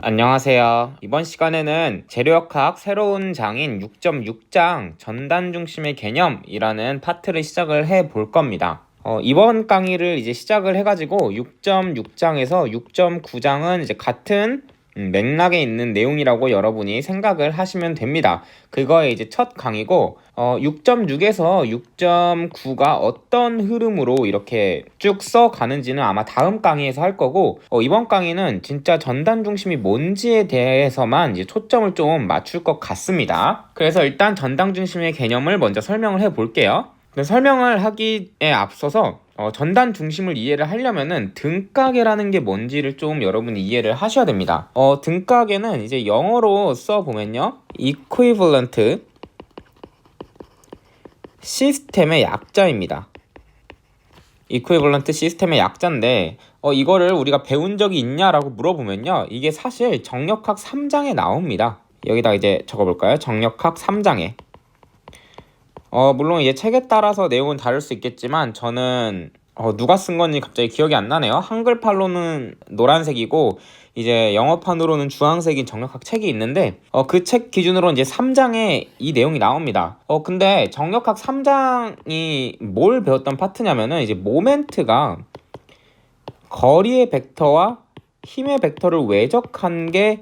안녕하세요. 이번 시간에는 재료역학 새로운 장인 6.6장 전단 중심의 개념이라는 파트를 시작을 해 볼 겁니다. 이번 강의를 이제 시작을 해가지고 6.6장에서 6.9장은 이제 같은 맥락에 있는 내용이라고 여러분이 생각을 하시면 됩니다. 그거의 이제 첫 강의고 6.6에서 6.9가 어떤 흐름으로 이렇게 쭉 써가는지는 아마 다음 강의에서 할 거고 이번 강의는 진짜 전단 중심이 뭔지에 대해서만 이제 초점을 좀 맞출 것 같습니다. 그래서 일단 전단 중심의 개념을 먼저 설명을 해 볼게요. 설명을 하기에 앞서서 전단 중심을 이해를 하려면은 등가계라는 게 뭔지를 좀 여러분이 이해를 하셔야 됩니다. 등가계는 이제 영어로 써보면요, equivalent 시스템의 약자입니다. equivalent 시스템의 약자인데 이거를 우리가 배운 적이 있냐라고 물어보면요, 이게 사실 정역학 3장에 나옵니다. 여기다 이제 적어볼까요? 정역학 3장에. 물론 이제 책에 따라서 내용은 다를 수 있겠지만 저는 누가 쓴 건지 갑자기 기억이 안 나네요. 한글판로는 노란색이고 이제 영어판으로는 주황색인 정역학 책이 있는데 그 책 기준으로 이제 3장에 이 내용이 나옵니다. 근데 정역학 3장이 뭘 배웠던 파트냐면은 이제 모멘트가 거리의 벡터와 힘의 벡터를 외적한 게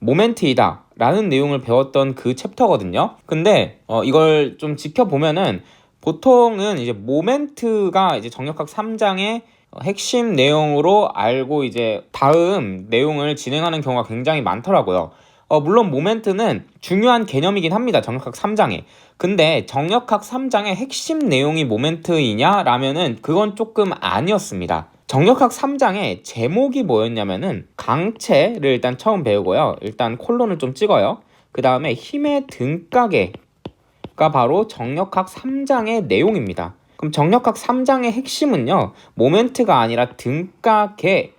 모멘트이다 라는 내용을 배웠던 그 챕터거든요. 근데 이걸 좀 지켜보면은 보통은 이제 모멘트가 이제 정역학 3장의 핵심 내용으로 알고 이제 다음 내용을 진행하는 경우가 굉장히 많더라고요. 물론 모멘트는 중요한 개념이긴 합니다. 정역학 3장에. 근데 정역학 3장의 핵심 내용이 모멘트이냐? 라면은 그건 조금 아니었습니다. 정역학 3장의 제목이 뭐였냐면은 강체를 일단 처음 배우고요. 일단 콜론을 좀 찍어요. 그 다음에 힘의 등가계가 바로 정역학 3장의 내용입니다. 그럼 정역학 3장의 핵심은요, 모멘트가 아니라 등가계라는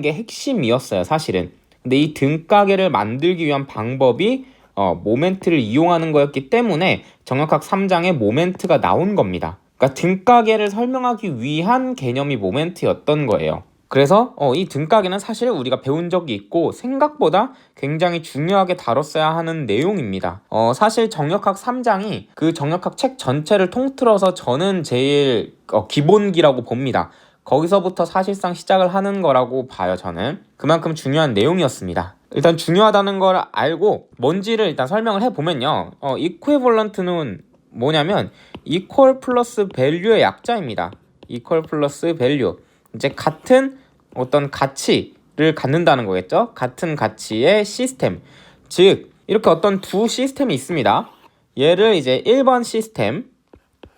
게 핵심이었어요, 사실은. 근데 이 등가계를 만들기 위한 방법이 모멘트를 이용하는 거였기 때문에 정역학 3장에 모멘트가 나온 겁니다. 그러니까 등가계를 설명하기 위한 개념이 모멘트였던 거예요. 그래서 이 등가계는 사실 우리가 배운 적이 있고 생각보다 굉장히 중요하게 다뤘어야 하는 내용입니다. 사실 정역학 3장이 그 정역학 책 전체를 통틀어서 저는 제일 기본기라고 봅니다. 거기서부터 사실상 시작을 하는 거라고 봐요. 저는 그만큼 중요한 내용이었습니다. 일단 중요하다는 걸 알고 뭔지를 일단 설명을 해보면요, equivalent는 뭐냐면 equal 플러스 value의 약자입니다. equal 플러스 value, 이제 같은 어떤 가치를 갖는다는 거겠죠. 같은 가치의 시스템, 즉 이렇게 어떤 두 시스템이 있습니다. 얘를 이제 1번 시스템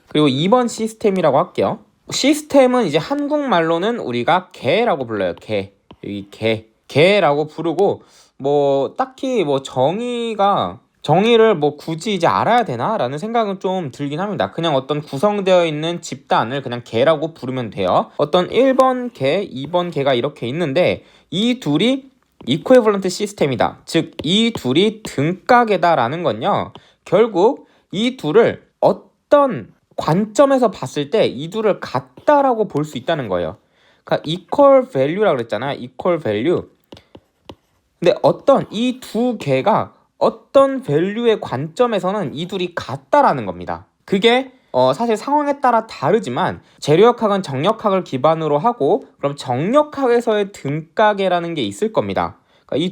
그리고 2번 시스템이라고 할게요. 시스템은 이제 한국말로는 우리가 개라고 불러요. 개. 여기 개라고 부르고 뭐 딱히 뭐 정의를 뭐 굳이 이제 알아야 되나? 라는 생각은 좀 들긴 합니다. 그냥 어떤 구성되어 있는 집단을 그냥 개라고 부르면 돼요. 어떤 1번 개, 2번 개가 이렇게 있는데 이 둘이 이코에블런트 시스템이다. 즉 이 둘이 등가계다라는 건요, 결국 이 둘을 어떤 관점에서 봤을 때 이 둘을 같다라고 볼 수 있다는 거예요. 그러니까 equal value라고 그랬잖아요. equal value. 근데 어떤 이 두 개가 어떤 밸류의 관점에서는 이 둘이 같다라는 겁니다. 그게 사실 상황에 따라 다르지만 재료역학은 정역학을 기반으로 하고 그럼 정역학에서의 등가계라는 게 있을 겁니다. 그러니까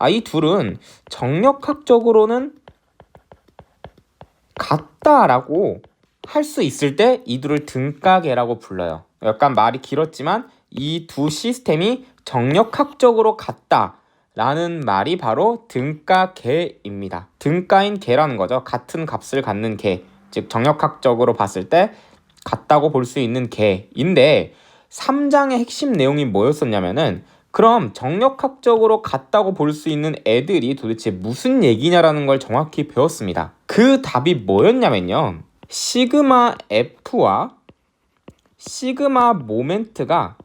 이 둘은 정역학적으로는 같다라고 할 수 있을 때 이 둘을 등가계라고 불러요. 약간 말이 길었지만 이 두 시스템이 정역학적으로 같다 라는 말이 바로 등가계입니다. 등가인 계라는 거죠. 같은 값을 갖는 계, 즉 정역학적으로 봤을 때 같다고 볼 수 있는 계인데 3장의 핵심 내용이 뭐였었냐면은 그럼 정역학적으로 같다고 볼 수 있는 애들이 도대체 무슨 얘기냐라는 걸 정확히 배웠습니다. 그 답이 뭐였냐면요, 시그마 F와 시그마 모멘트가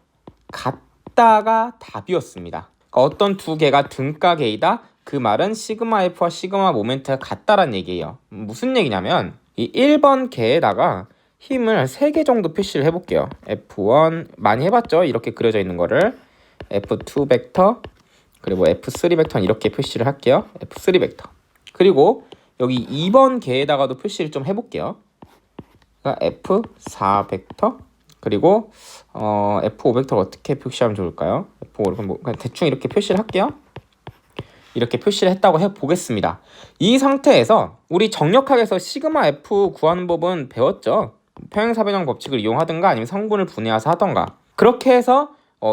같다가 답이었습니다. 그러니까 어떤 두 개가 등가계이다? 그 말은 시그마 F와 시그마 모멘트가 같다란 얘기예요. 무슨 얘기냐면 이 1번 계에다가 힘을 3개 정도 표시를 해볼게요. F1 많이 해봤죠? 이렇게 그려져 있는 거를 F2 벡터, 그리고 F3 벡터는 이렇게 표시를 할게요. F3 벡터. 그리고 여기 2번 개에다가도 표시를 좀 해볼게요. 그러니까 F4 벡터. 그리고 F5 벡터를 어떻게 표시하면 좋을까요? F5를 뭐 그냥 대충 이렇게 표시를 할게요. 이렇게 표시를 했다고 해보겠습니다. 이 상태에서 우리 정력학에서 시그마 F 구하는 법은 배웠죠. 평행사변형 법칙을 이용하든가 아니면 성분을 분해해서 하던가. 그렇게 해서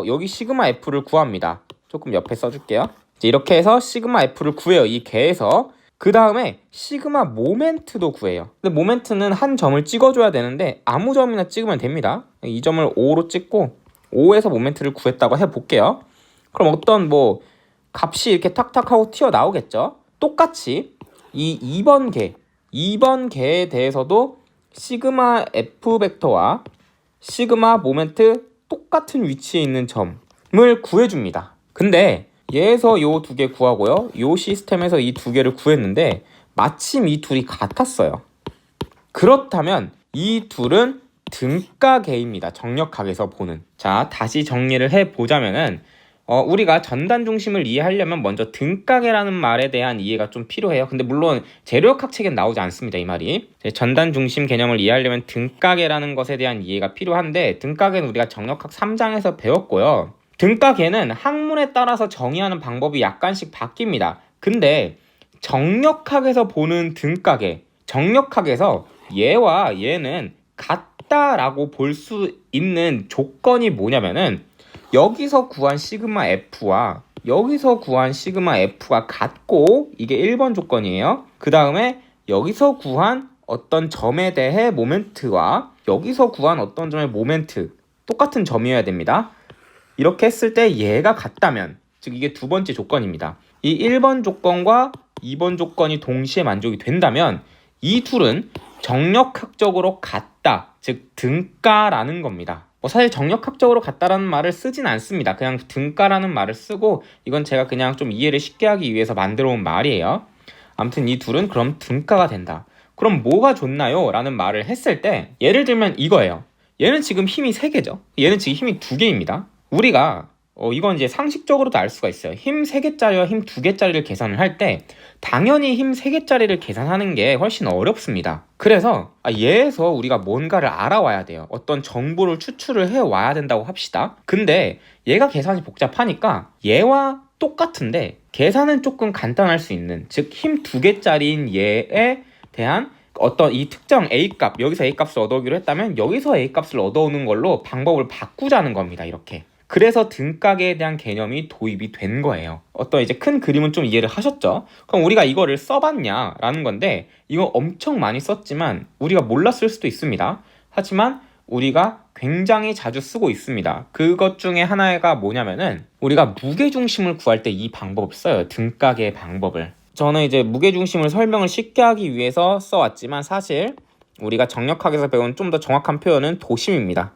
여기 시그마 F를 구합니다. 조금 옆에 써줄게요. 이제 이렇게 해서 시그마 F를 구해요. 이 개에서. 그 다음에 시그마 모멘트도 구해요. 근데 모멘트는 한 점을 찍어줘야 되는데 아무 점이나 찍으면 됩니다. 이 점을 5로 찍고 5에서 모멘트를 구했다고 해볼게요. 그럼 어떤 뭐 값이 이렇게 탁탁 하고 튀어나오겠죠. 똑같이 이 2번 개에 대해서도 시그마 F 벡터와 시그마 모멘트 똑같은 위치에 있는 점을 구해줍니다. 근데 얘에서 요 두 개 구하고요. 요 시스템에서 이 두 개를 구했는데 마침 이 둘이 같았어요. 그렇다면 이 둘은 등가계입니다. 정력학에서 보는. 자, 다시 정리를 해보자면은 우리가 전단 중심을 이해하려면 먼저 등가계라는 말에 대한 이해가 좀 필요해요. 근데 물론 재료역학 책엔 나오지 않습니다. 이 말이. 전단 중심 개념을 이해하려면 등가계라는 것에 대한 이해가 필요한데 등가계는 우리가 정력학 3장에서 배웠고요. 등가계는 학문에 따라서 정의하는 방법이 약간씩 바뀝니다. 근데 정력학에서 보는 등가계, 정력학에서 얘와 얘는 같다라고 볼 수 있는 조건이 뭐냐면은 여기서 구한 시그마 F와 여기서 구한 시그마 F가 같고 이게 1번 조건이에요. 그 다음에 여기서 구한 어떤 점에 대해 모멘트와 여기서 구한 어떤 점의 모멘트 똑같은 점이어야 됩니다. 이렇게 했을 때 얘가 같다면 즉 이게 두 번째 조건입니다. 이 1번 조건과 2번 조건이 동시에 만족이 된다면 이 둘은 정력학적으로 같다, 즉 등가라는 겁니다. 사실 정력학적으로 같다라는 말을 쓰진 않습니다. 그냥 등가라는 말을 쓰고 이건 제가 그냥 좀 이해를 쉽게 하기 위해서 만들어 온 말이에요. 아무튼 이 둘은 그럼 등가가 된다. 그럼 뭐가 좋나요? 라는 말을 했을 때 예를 들면 이거예요. 얘는 지금 힘이 3개죠. 얘는 지금 힘이 2개입니다. 우리가 이건 이제 상식적으로도 알 수가 있어요. 힘 3개짜리와 힘 2개짜리를 계산을 할 때 당연히 힘 3개짜리를 계산하는 게 훨씬 어렵습니다. 그래서 얘에서 우리가 뭔가를 알아와야 돼요. 어떤 정보를 추출을 해와야 된다고 합시다. 근데 얘가 계산이 복잡하니까 얘와 똑같은데 계산은 조금 간단할 수 있는, 즉 힘 2개짜리인 얘에 대한 어떤 이 특정 A값, 여기서 A값을 얻어오기로 했다면 여기서 A값을 얻어오는 걸로 방법을 바꾸자는 겁니다. 이렇게. 그래서 등가계에 대한 개념이 도입이 된 거예요. 어떤 이제 큰 그림은 좀 이해를 하셨죠? 그럼 우리가 이거를 써봤냐라는 건데 이거 엄청 많이 썼지만 우리가 몰랐을 수도 있습니다. 하지만 우리가 굉장히 자주 쓰고 있습니다. 그것 중에 하나가 뭐냐면은 우리가 무게중심을 구할 때 이 방법을 써요. 등가계 방법을. 저는 이제 무게중심을 설명을 쉽게 하기 위해서 써왔지만 사실 우리가 정력학에서 배운 좀 더 정확한 표현은 도심입니다.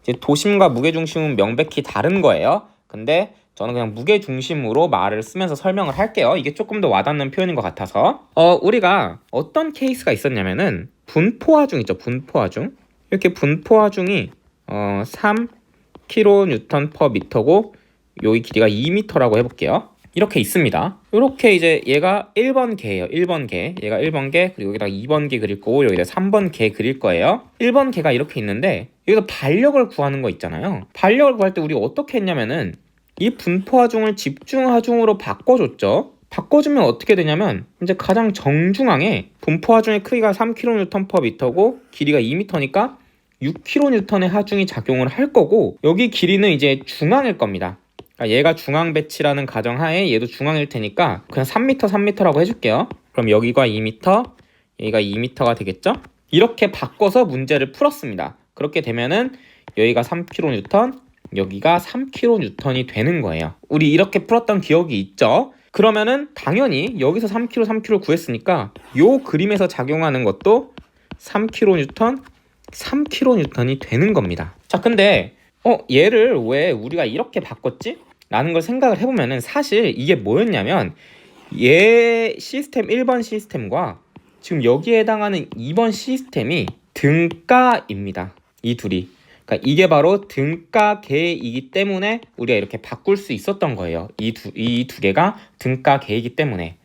이제 도심과 무게중심은 명백히 다른 거예요. 근데 저는 그냥 무게중심으로 말을 쓰면서 설명을 할게요. 이게 조금 더 와닿는 표현인 것 같아서. 우리가 어떤 케이스가 있었냐면은 분포하중 있죠. 분포하중. 이렇게 분포하중이 3kN/m고 여기 길이가 2m라고 해볼게요. 이렇게 있습니다. 이렇게 이제 얘가 1번 개예요. 1번 개. 얘가 1번 개, 그리고 여기다 2번 개 그릴 거고 여기다 3번 개 그릴 거예요. 1번 개가 이렇게 있는데 여기서 반력을 구하는 거 있잖아요. 반력을 구할 때 우리 어떻게 했냐면은 이 분포하중을 집중하중으로 바꿔줬죠. 바꿔주면 어떻게 되냐면 이제 가장 정중앙에 분포하중의 크기가 3kN/m고 길이가 2m니까 6kN의 하중이 작용을 할 거고 여기 길이는 이제 중앙일 겁니다. 그러니까 얘가 중앙 배치라는 가정하에 얘도 중앙일 테니까 그냥 3m, 3m라고 해줄게요. 그럼 여기가 2m, 여기가 2m가 되겠죠? 이렇게 바꿔서 문제를 풀었습니다. 그렇게 되면은 여기가 3kN, 여기가 3kN이 되는 거예요. 우리 이렇게 풀었던 기억이 있죠? 그러면은 당연히 여기서 3kN 구했으니까 요 그림에서 작용하는 것도 3kN, 3kN이 되는 겁니다. 자, 근데 얘를 왜 우리가 이렇게 바꿨지? 라는 걸 생각을 해보면은 사실 이게 뭐였냐면 얘 시스템 1번 시스템과 지금 여기에 해당하는 2번 시스템이 등가입니다. 이 둘이. 그러니까 이게 바로 등가계이기 때문에 우리가 이렇게 바꿀 수 있었던 거예요. 이 두 개가 등가계이기 때문에.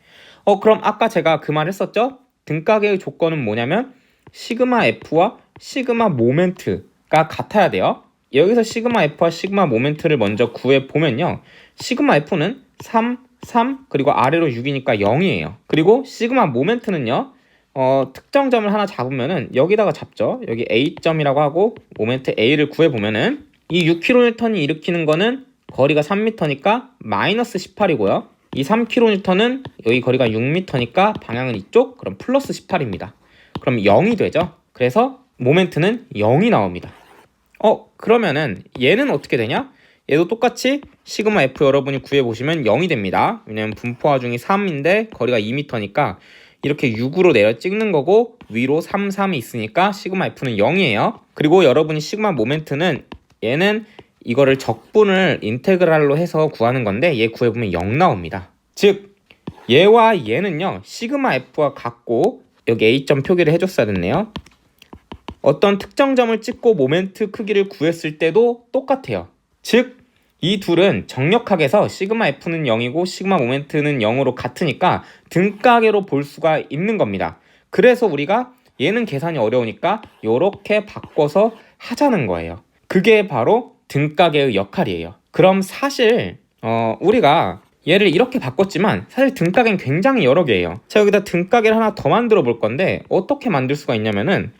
그럼 아까 제가 그 말 했었죠? 등가계의 조건은 뭐냐면 시그마 F와 시그마 모멘트가 같아야 돼요. 여기서 시그마 F와 시그마 모멘트를 먼저 구해보면요. 시그마 F는 3, 3, 그리고 아래로 6이니까 0이에요. 그리고 시그마 모멘트는요. 특정 점을 하나 잡으면은 여기다가 잡죠. 여기 A점이라고 하고 모멘트 A를 구해보면은 이 6kN이 일으키는 거는 거리가 3m니까 마이너스 18이고요. 이 3kN은 여기 거리가 6m니까 방향은 이쪽, 그럼 플러스 18입니다. 그럼 0이 되죠. 그래서 모멘트는 0이 나옵니다. 그러면은 얘는 어떻게 되냐? 얘도 똑같이 시그마 F 여러분이 구해보시면 0이 됩니다. 왜냐면 분포 하중이 3인데 거리가 2m니까 이렇게 6으로 내려 찍는 거고 위로 3, 3이 있으니까 시그마 F는 0이에요. 그리고 여러분이 시그마 모멘트는 얘는 이거를 적분을 인테그랄로 해서 구하는 건데 얘 구해보면 0 나옵니다. 즉 얘와 얘는요 시그마 F와 같고 여기 A점 표기를 해줬어야 됐네요. 어떤 특정 점을 찍고 모멘트 크기를 구했을 때도 똑같아요. 즉 이 둘은 정력학에서 시그마 F는 0이고 시그마 모멘트는 0으로 같으니까 등가계로 볼 수가 있는 겁니다. 그래서 우리가 얘는 계산이 어려우니까 이렇게 바꿔서 하자는 거예요. 그게 바로 등가계의 역할이에요. 그럼 사실 우리가 얘를 이렇게 바꿨지만 사실 등가계는 굉장히 여러 개예요. 자, 여기다 등가계를 하나 더 만들어 볼 건데 어떻게 만들 수가 있냐면은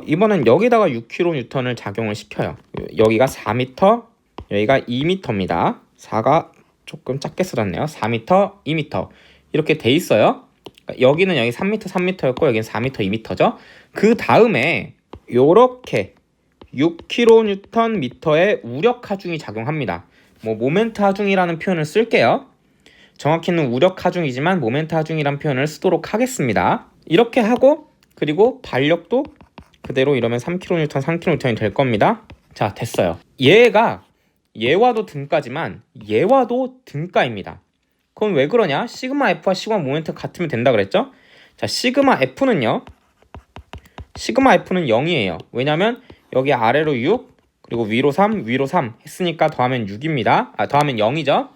이번엔 여기다가 6kN을 작용을 시켜요. 여기가 4m, 여기가 2m입니다. 4가 조금 작게 써졌네요. 4m, 2m 이렇게 돼 있어요. 여기는 여기 3m, 3m였고 여기는 4m, 2m죠. 그 다음에 요렇게 6kNm의 우력 하중이 작용합니다. 모멘트 하중이라는 표현을 쓸게요. 정확히는 우력 하중이지만 모멘트 하중이라는 표현을 쓰도록 하겠습니다. 이렇게 하고 그리고 반력도 그대로 이러면 3kN, 3kN이 될 겁니다. 자, 됐어요. 얘와도 등가지만 얘와도 등가입니다. 그럼 왜 그러냐? 시그마 F와 시그마 모멘트가 같으면 된다 그랬죠? 자, 시그마 F는 0이에요. 왜냐면 여기 아래로 6, 그리고 위로 3, 위로 3 했으니까 더하면 6입니다. 더하면 0이죠.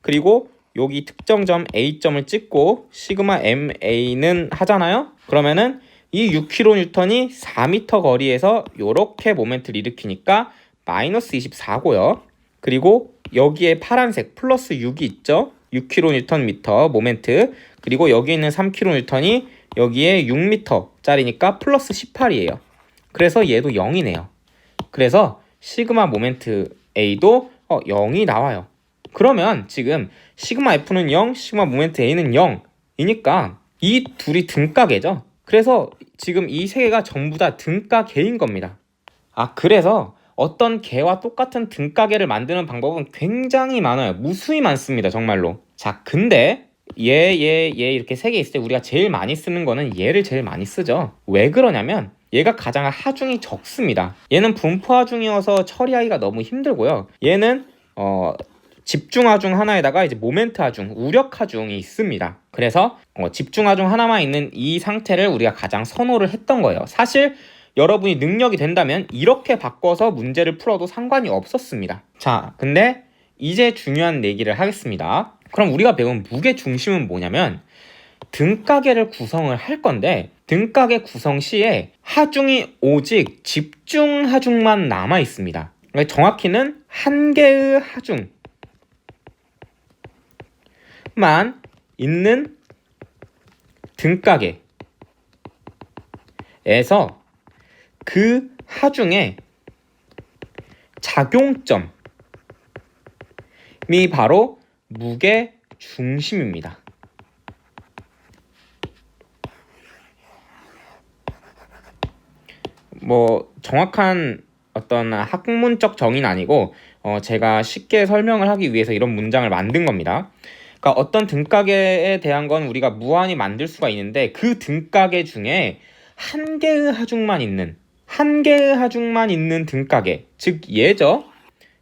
그리고 여기 특정점 A점을 찍고 시그마 MA는 하잖아요. 그러면은 이 6kN이 4m 거리에서 이렇게 모멘트를 일으키니까 마이너스 24고요. 그리고 여기에 파란색 플러스 6이 있죠. 6kNm 모멘트. 그리고 여기 있는 3kN이 여기에 6m짜리니까 플러스 18이에요. 그래서 얘도 0이네요. 그래서 시그마 모멘트 A도 0이 나와요. 그러면 지금 시그마 F는 0, 시그마 모멘트 A는 0이니까 이 둘이 등가계죠. 그래서 지금 이 세 개가 전부 다 등가계인 겁니다. 그래서 어떤 개와 똑같은 등가계를 만드는 방법은 굉장히 많아요. 무수히 많습니다. 정말로. 자, 근데 얘 이렇게 세 개 있을 때 우리가 제일 많이 쓰는 거는 얘를 제일 많이 쓰죠. 왜 그러냐면 얘가 가장 하중이 적습니다. 얘는 분포 하중이어서 처리하기가 너무 힘들고요. 얘는 집중 하중 하나에다가 이제 모멘트 하중, 우력 하중이 있습니다. 그래서 집중 하중 하나만 있는 이 상태를 우리가 가장 선호를 했던 거예요. 사실 여러분이 능력이 된다면 이렇게 바꿔서 문제를 풀어도 상관이 없었습니다. 자, 근데 이제 중요한 얘기를 하겠습니다. 그럼 우리가 배운 무게 중심은 뭐냐면 등가계를 구성을 할 건데 등가계 구성 시에 하중이 오직 집중 하중만 남아 있습니다. 그러니까 정확히는 한 개의 하중만 있는 등가계에서 그 하중의 작용점이 바로 무게 중심입니다. 정확한 어떤 학문적 정의는 아니고 제가 쉽게 설명을 하기 위해서 이런 문장을 만든 겁니다. 그러니까 어떤 등가계에 대한 건 우리가 무한히 만들 수가 있는데 그 등가계 중에 한 개의 하중만 있는 등가계, 즉 얘죠.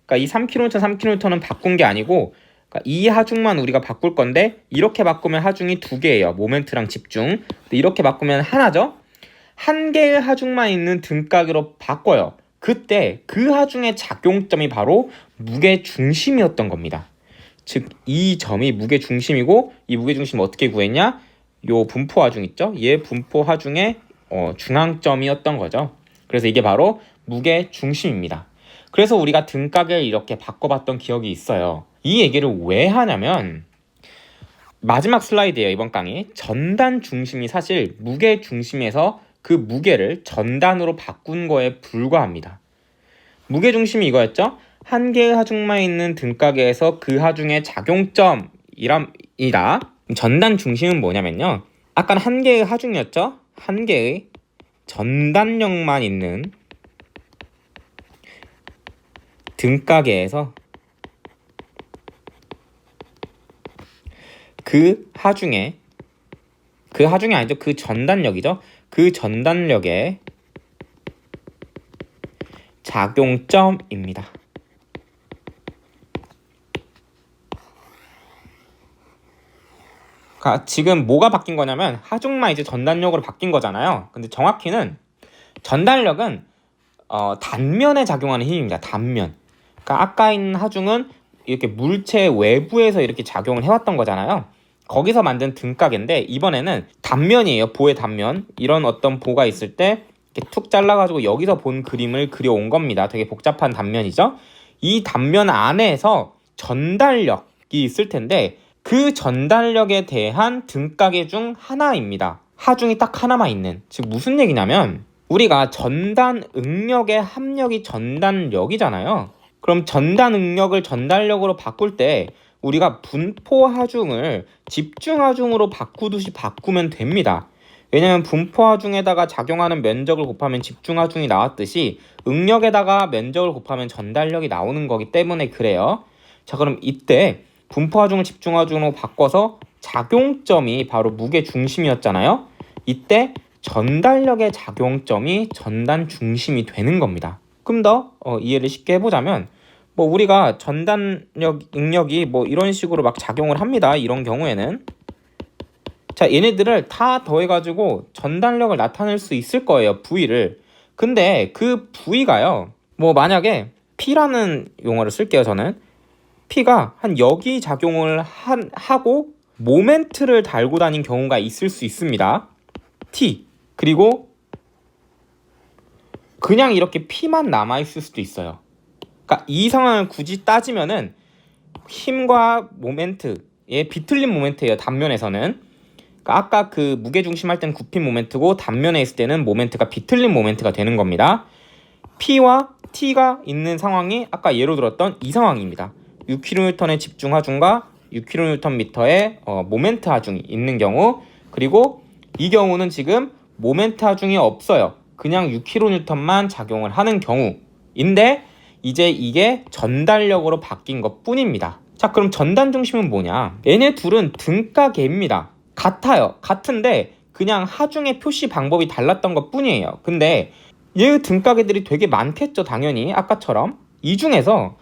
그러니까 이 3kN, 3kN는 바꾼 게 아니고 그러니까 이 하중만 우리가 바꿀 건데 이렇게 바꾸면 하중이 두 개예요. 모멘트랑 집중. 이렇게 바꾸면 하나죠. 한 개의 하중만 있는 등가계로 바꿔요. 그때 그 하중의 작용점이 바로 무게 중심이었던 겁니다. 즉 이 점이 무게 중심이고, 이 무게 중심 어떻게 구했냐? 요 분포 하중 있죠? 얘 분포 하중의 중앙점이었던 거죠. 그래서 이게 바로 무게 중심입니다. 그래서 우리가 등가계를 이렇게 바꿔봤던 기억이 있어요. 이 얘기를 왜 하냐면, 마지막 슬라이드예요. 이번 강의 전단 중심이 사실 무게 중심에서 그 무게를 전단으로 바꾼 거에 불과합니다. 무게 중심이 이거였죠. 한 개의 하중만 있는 등가계에서 그 하중의 작용점이다. 전단 중심은 뭐냐면요, 아까는 한 개의 하중이었죠. 한 개의 전단력만 있는 등가계에서 그 하중이 아니죠. 그 전단력이죠. 그 전단력의 작용점입니다. 그러니까 지금 뭐가 바뀐 거냐면 하중만 이제 전단력으로 바뀐 거잖아요. 근데 정확히는 전단력은 단면에 작용하는 힘입니다. 단면. 그러니까 아까 있는 하중은 이렇게 물체 외부에서 이렇게 작용을 해왔던 거잖아요. 거기서 만든 등가계인데 이번에는 단면이에요. 보의 단면. 이런 어떤 보가 있을 때 이렇게 툭 잘라가지고 여기서 본 그림을 그려온 겁니다. 되게 복잡한 단면이죠. 이 단면 안에서 전달력이 있을 텐데 그 전달력에 대한 등가계 중 하나입니다. 하중이 딱 하나만 있는. 즉 무슨 얘기냐면 우리가 전단 응력의 합력이 전단력이잖아요. 그럼 전단 응력을 전달력으로 바꿀 때 우리가 분포 하중을 집중 하중으로 바꾸듯이 바꾸면 됩니다. 왜냐면 분포 하중에다가 작용하는 면적을 곱하면 집중 하중이 나왔듯이 응력에다가 면적을 곱하면 전달력이 나오는 거기 때문에 그래요. 자, 그럼 이때 분포 하중을 집중 하중으로 바꿔서 작용점이 바로 무게 중심이었잖아요. 이때 전달력의 작용점이 전단 중심이 되는 겁니다. 좀 더 이해를 쉽게 해보자면 우리가 전단력, 응력이 이런 식으로 막 작용을 합니다. 이런 경우에는 자, 얘네들을 다 더해가지고 전단력을 나타낼 수 있을 거예요. V를. 근데 그 V가요, 만약에 P라는 용어를 쓸게요. 저는 P가 한 여기 작용을 하고 모멘트를 달고 다닌 경우가 있을 수 있습니다. T. 그리고 그냥 이렇게 P만 남아있을 수도 있어요. 그러니까 이 상황을 굳이 따지면은 힘과 모멘트의 비틀린 모멘트예요. 단면에서는. 그러니까 아까 그 무게중심 할 때는 굽힌 모멘트고 단면에 있을 때는 모멘트가 비틀린 모멘트가 되는 겁니다. P와 T가 있는 상황이 아까 예로 들었던 이 상황입니다. 6kN의 집중 하중과 6kNm의 모멘트 하중이 있는 경우, 그리고 이 경우는 지금 모멘트 하중이 없어요. 그냥 6kN만 작용을 하는 경우인데 이제 이게 전달력으로 바뀐 것 뿐입니다. 자, 그럼 전단 중심은 뭐냐? 얘네 둘은 등가계입니다. 같아요. 같은데 그냥 하중의 표시 방법이 달랐던 것 뿐이에요. 근데 얘 등가계들이 되게 많겠죠. 당연히 아까처럼. 이 중에서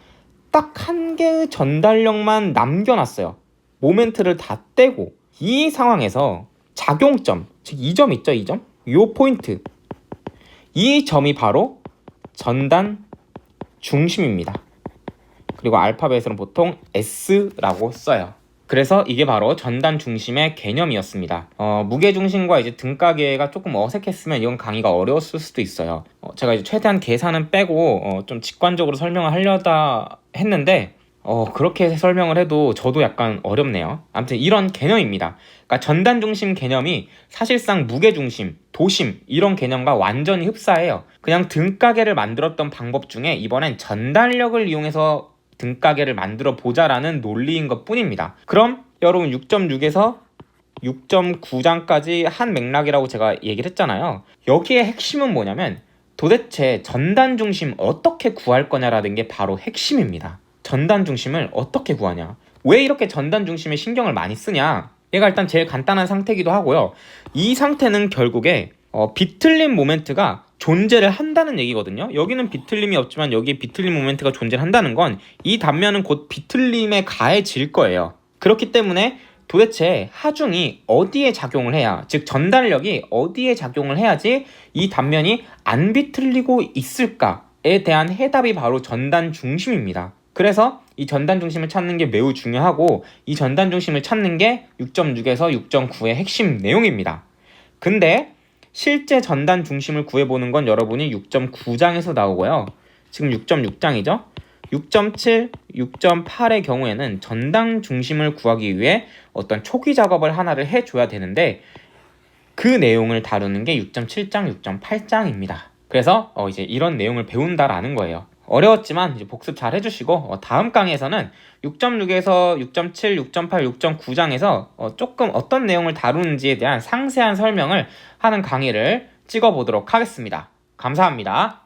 딱 한 개의 전달력만 남겨놨어요. 모멘트를 다 떼고. 이 상황에서 작용점, 즉 이 점 있죠. 이 점? 요 포인트. 이 점이 바로 전단 중심입니다. 그리고 알파벳으로는 보통 S라고 써요. 그래서 이게 바로 전단 중심의 개념이었습니다. 무게중심과 이제 등가계가 조금 어색했으면 이건 강의가 어려웠을 수도 있어요. 제가 이제 최대한 계산은 빼고 좀 직관적으로 설명을 하려다 했는데 그렇게 설명을 해도 저도 약간 어렵네요. 아무튼 이런 개념입니다. 그러니까 전단 중심 개념이 사실상 무게중심, 도심 이런 개념과 완전히 흡사해요. 그냥 등가계를 만들었던 방법 중에 이번엔 전달력을 이용해서 등가계를 만들어 보자라는 논리인 것 뿐입니다. 그럼 여러분 6.6에서 6.9장까지 한 맥락이라고 제가 얘기를 했잖아요. 여기에 핵심은 뭐냐면 도대체 전단 중심 어떻게 구할 거냐라는 게 바로 핵심입니다. 전단 중심을 어떻게 구하냐? 왜 이렇게 전단 중심에 신경을 많이 쓰냐? 얘가 일단 제일 간단한 상태이기도 하고요. 이 상태는 결국에 비틀림 모멘트가 존재를 한다는 얘기거든요. 여기는 비틀림이 없지만 여기에 비틀림 모멘트가 존재를 한다는 건 이 단면은 곧 비틀림에 가해질 거예요. 그렇기 때문에 도대체 하중이 어디에 작용을 해야, 즉 전달력이 어디에 작용을 해야지 이 단면이 안 비틀리고 있을까? 대한 해답이 바로 전단 중심입니다. 그래서 이 전단 중심을 찾는 게 매우 중요하고 이 전단 중심을 찾는 게 6.6에서 6.9의 핵심 내용입니다. 근데 실제 전단 중심을 구해보는 건 여러분이 6.9장에서 나오고요. 지금 6.6장이죠? 6.7, 6.8의 경우에는 전단 중심을 구하기 위해 어떤 초기 작업을 하나를 해줘야 되는데 그 내용을 다루는 게 6.7장, 6.8장입니다. 그래서 이제 이런 내용을 배운다라는 거예요. 어려웠지만 이제 복습 잘 해주시고 다음 강의에서는 6.6에서 6.7, 6.8, 6.9장에서 조금 어떤 내용을 다루는지에 대한 상세한 설명을 하는 강의를 찍어보도록 하겠습니다. 감사합니다.